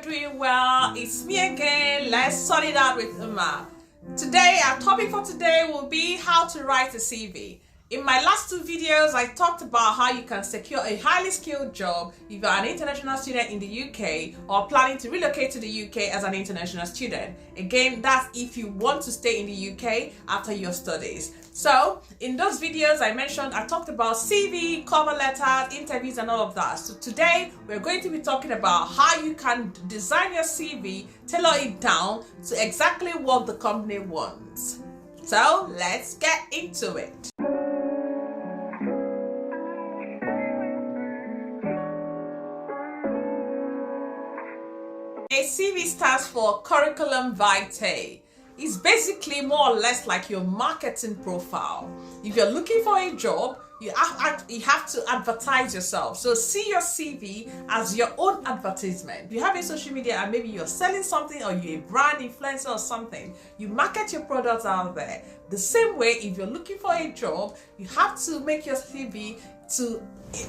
doing well. It's me again. Let's sort it out with Uma. Today, our topic for today will be how to write a CV. In my last two videos, I talked about how you can secure a highly skilled job if you're an international student in the UK or planning to relocate to the UK as an international student. Again, that's if you want to stay in the UK after your studies. So, in those videos I talked about CV, cover letters, interviews and all of that. So today, we're going to be talking about how you can design your CV, tailor it down to exactly what the company wants. So, let's get into it. A CV stands for curriculum vitae. It's basically more or less like your marketing profile. If you're looking for a job, you have to advertise yourself. So see your CV as your own advertisement. If you have a social media and maybe you're selling something or you're a brand influencer or something, you market your products out there. The same way, if you're looking for a job, you have to make your CV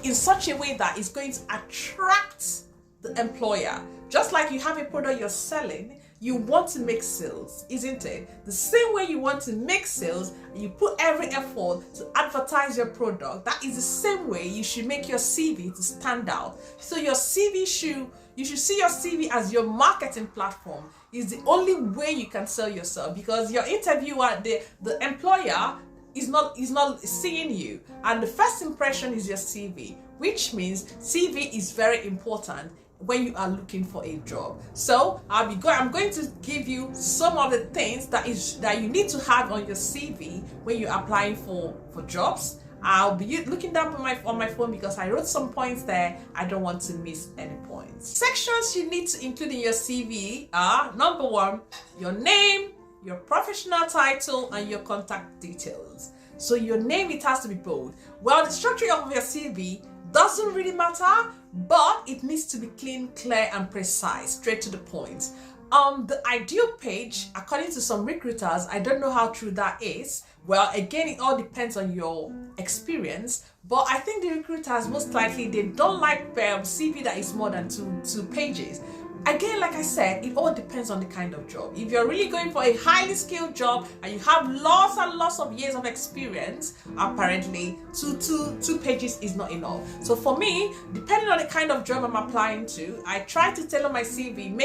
in such a way that it's going to attract the employer. Just like you have a product you're selling, you want to make sales, isn't it? The same way you want to make sales, you put every effort to advertise your product. That is the same way you should make your CV to stand out. So your CV you should see your CV as your marketing platform. It's the only way you can sell yourself, because your interviewer, the employer is not seeing you, and the first impression is your CV, which means CV is very important when you are looking for a job. So I'm going to give you some of the things that you need to have on your CV when you're applying for jobs. I'll be looking down on my phone because I wrote some points there. I don't want to miss any points. Sections you need to include in your CV are: number one, your name, your professional title, and your contact details. So your name, it has to be bold. Well, the structure of your CV doesn't really matter, but it needs to be clean, clear, and precise, straight to the point. The ideal page, according to some recruiters, I don't know how true that is. Well, again, it all depends on your experience, but I think the recruiters, most likely, they don't like CV that is more than two pages. Again, like I said, it all depends on the kind of job. If you're really going for a highly skilled job and you have lots and lots of years of experience, apparently two pages is not enough. So for me, depending on the kind of job I'm applying to, I try to tailor my CV,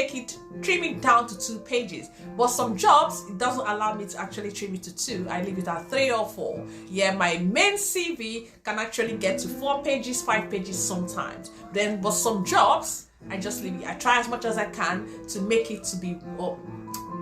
trim it down to 2 pages. But some jobs, it doesn't allow me to actually trim it to 2. I leave it at 3 or 4. Yeah, my main CV can actually get to 4 pages, 5 pages sometimes. But some jobs, I just leave it. I try as much as I can to make it to be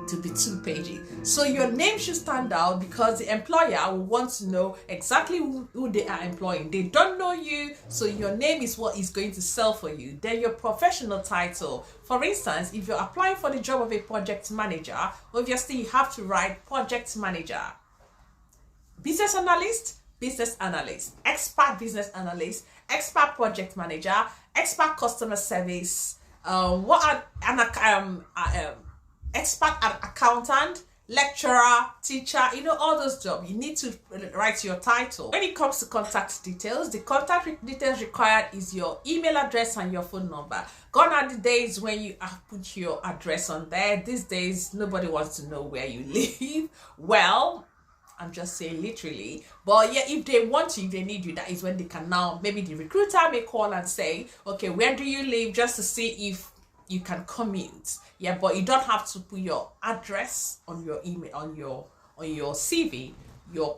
2 pages. So your name should stand out, because the employer will want to know exactly who they are employing. They don't know you, so your name is what is going to sell for you. Then your professional title. For instance, if you're applying for the job of a project manager, obviously you have to write project manager. Business analyst, expert business analyst, expert project manager, expert customer service, expert accountant, lecturer, teacher, all those jobs. You need to write your title. When it comes to contact details, the contact details required is your email address and your phone number. Gone are the days when you put your address on there. These days, nobody wants to know where you live. Well, I'm just saying literally, but yeah, if they want you, if they need you, that is when they can now, maybe the recruiter may call and say, okay, where do you live, just to see if you can commute. Yeah, but you don't have to put your address on your email, on your CV. Your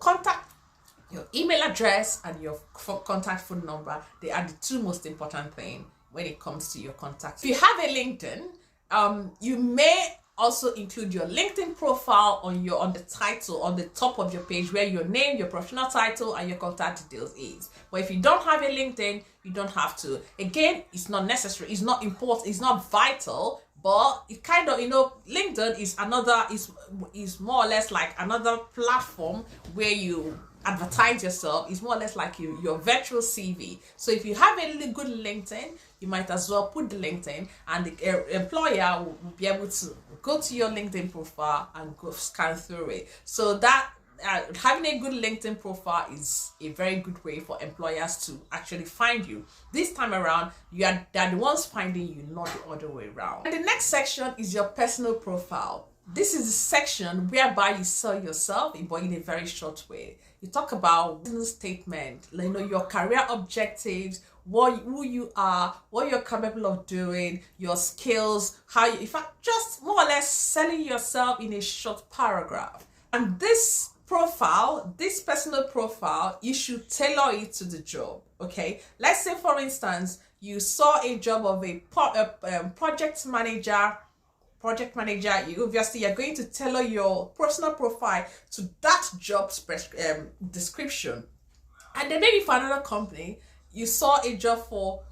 email address and your contact phone number, they are the 2 most important things when it comes to your contact. If you have a LinkedIn, you may also include your LinkedIn profile on the title, on the top of your page, where your name, your professional title, and your contact details is. But if you don't have a LinkedIn, you don't have to. Again, it's not necessary, it's not important, it's not vital, but it kind of, LinkedIn is more or less like another platform where you advertise yourself. Is more or less like your virtual CV. So if you have a good LinkedIn, you might as well put the LinkedIn, and the employer will be able to go to your LinkedIn profile and go scan through it. So that having a good LinkedIn profile is a very good way for employers to actually find you. This time around, they're the ones finding you, not the other way around. And the next section is your personal profile. This is the section whereby you sell yourself, but in a very short way. You talk about business statement, your career objectives, who you are, what you're capable of doing, your skills, in fact, just more or less selling yourself in a short paragraph. And this profile, this personal profile, you should tailor it to the job. Okay, let's say for instance you saw a job of a project manager. You obviously are going to tailor your personal profile to that job description. And then maybe for another company you saw a job for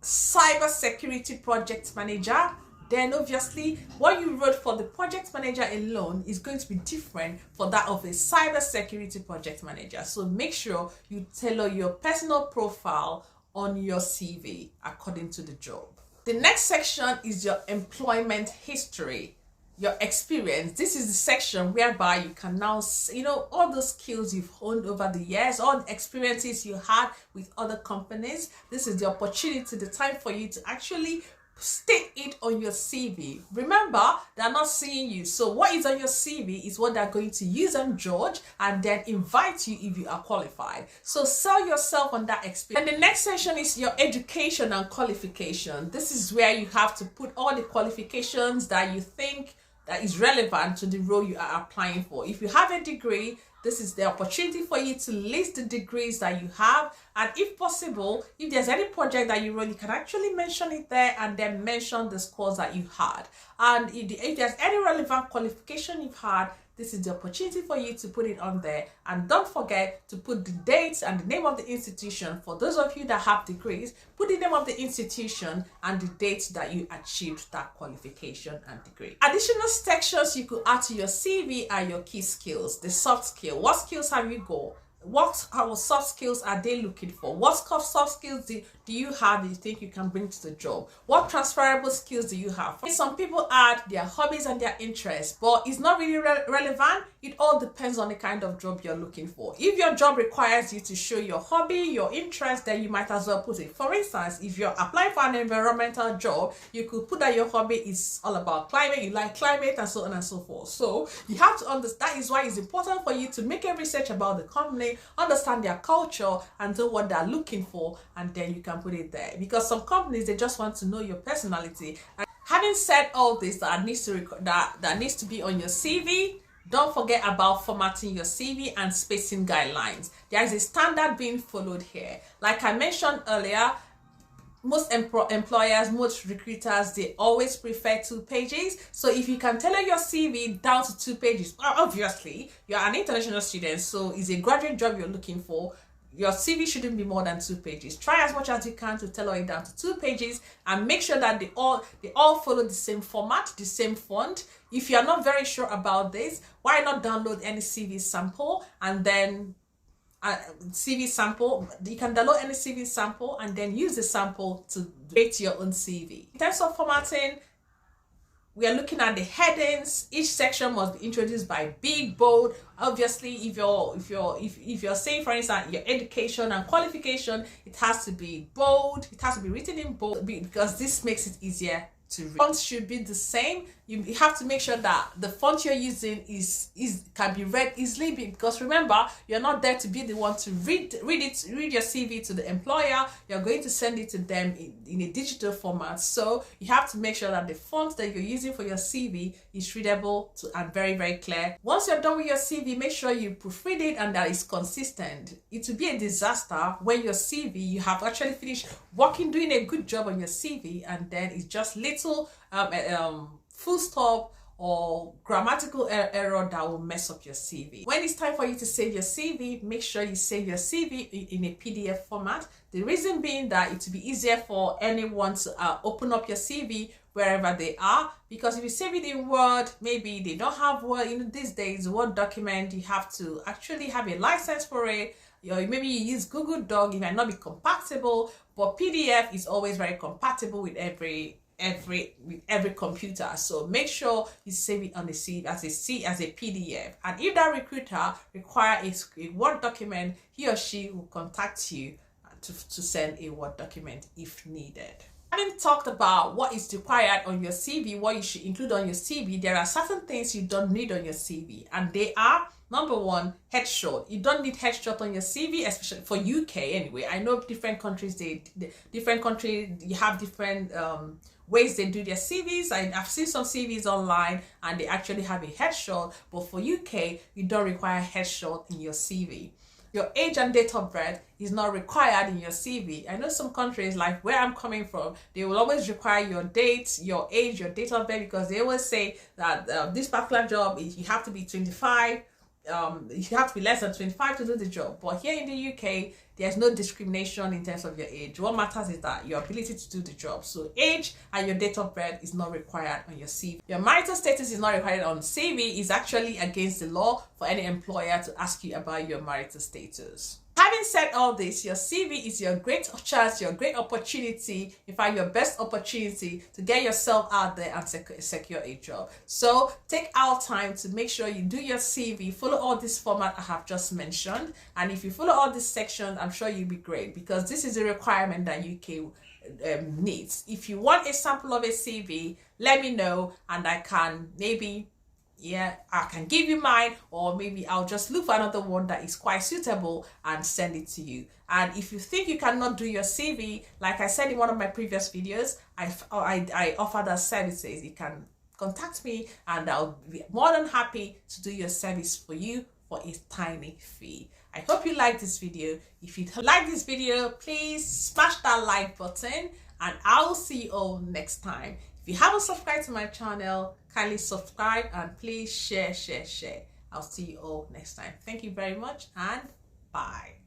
cyber security project manager, then obviously what you wrote for the project manager alone is going to be different for that of a cyber security project manager. So make sure you tailor your personal profile on your CV according to the job. The next section is your employment history, your experience. This is the section whereby you can now, all the skills you've honed over the years, all the experiences you had with other companies. This is the opportunity, the time for you to actually state it on your CV. Remember, they're not seeing you, so what is on your CV is what they're going to use and judge and then invite you if you are qualified. So sell yourself on that experience. And the next section is your education and qualification. This is where you have to put all the qualifications that you think that is relevant to the role you are applying for. If you have a degree, this is the opportunity for you to list the degrees that you have, and if possible, if there's any project that you run, you can actually mention it there and then mention the scores that you had. And if there's any relevant qualification you've had, this is the opportunity for you to put it on there. And don't forget to put the dates and the name of the institution. For those of you that have degrees, put the name of the institution and the dates that you achieved that qualification and degree. Additional sections you could add to your CV are your key skills, the soft skill. What skills have you got? What soft skills are they looking for? What soft skills do you have that you think you can bring to the job? What transferable skills do you have? Some people add their hobbies and their interests, but it's not really relevant. It all depends on the kind of job you're looking for. If your job requires you to show your hobby, your interest, then you might as well put it. For instance, if you're applying for an environmental job, you could put that your hobby is all about climate, you like climate, and so on and so forth. So you have to understand. That is why it's important for you to make a research about the company, understand their culture, and know what they're looking for, and then you can put it there. Because some companies, they just want to know your personality. And having said all this that needs to be on your CV, don't forget about formatting your CV and spacing guidelines. There is a standard being followed here. Like I mentioned earlier, most employers, most recruiters, they always prefer 2 pages. So if you can tailor your CV down to 2 pages, obviously you're an international student, so it's a graduate job you're looking for. Your CV shouldn't be more than 2 pages. Try as much as you can to tailor it down to 2 pages and make sure that they all follow the same format, the same font. If you're not very sure about this, why not download any CV sample and then CV sample. You can download any CV sample and then use the sample to create your own CV. In terms of formatting, we are looking at the headings. Each section must be introduced by big, bold. Obviously, if you're saying, for instance, your education and qualification, it has to be bold. It has to be written in bold because this makes it easier to read. Fonts should be the same. You have to make sure that the font you're using can be read easily, because remember, you're not there to be the one to read your CV to the employer. You're going to send it to them in a digital format, so you have to make sure that the font that you're using for your CV is readable and very, very clear. Once you're done with your CV, make sure you proofread it and that it's consistent. It will be a disaster when your CV, you have actually finished doing a good job on your CV, and then it's just little full stop or grammatical error that will mess up your CV. When it's time for you to save your CV, make sure you save your CV in a PDF format. The reason being that it will be easier for anyone to open up your CV wherever they are, because if you save it in Word, maybe they don't have Word. These days, Word document, you have to actually have a license for it. Maybe you use Google Doc, it might not be compatible, but PDF is always very compatible with every every computer. So make sure you save it on the CV as a PDF. And if that recruiter require a Word document, he or she will contact you to send a Word document if needed. Having talked about what is required on your CV, what you should include on your CV, there are certain things you don't need on your CV, and they are: number one, headshot. You don't need headshot on your CV, especially for UK anyway. I know different countries, you have different ways they do their CVs. I've seen some CVs online and they actually have a headshot, but for UK, you don't require headshot in your CV. Your age and date of birth is not required in your CV. I know some countries, like where I'm coming from, they will always require your date, your age, your date of birth, because they always say that this particular job is, you have to be 25, you have to be less than 25 to do the job. But here in the UK, there's no discrimination in terms of your age. What matters is that your ability to do the job. So age and your date of birth is not required on your CV. Your marital status is not required on CV. It's actually against the law for any employer to ask you about your marital status. Having said all this, your CV is your great chance, your great opportunity, in fact, your best opportunity to get yourself out there and secure a job. So take our time to make sure you do your CV, follow all this format I have just mentioned. And if you follow all these sections, I'm sure you'll be great, because this is a requirement that UK needs. If you want a sample of a CV, let me know, and I can I can give you mine, or maybe I'll just look for another one that is quite suitable and send it to you. And if you think you cannot do your CV, like I said in one of my previous videos, I offer that services. You can contact me and I'll be more than happy to do your service for you for a tiny fee. I hope you like this video. If you like this video, please smash that like button, and I will see you all next time. If you haven't subscribed to my channel, kindly subscribe and please share. I'll see you all next time. Thank you very much, and bye.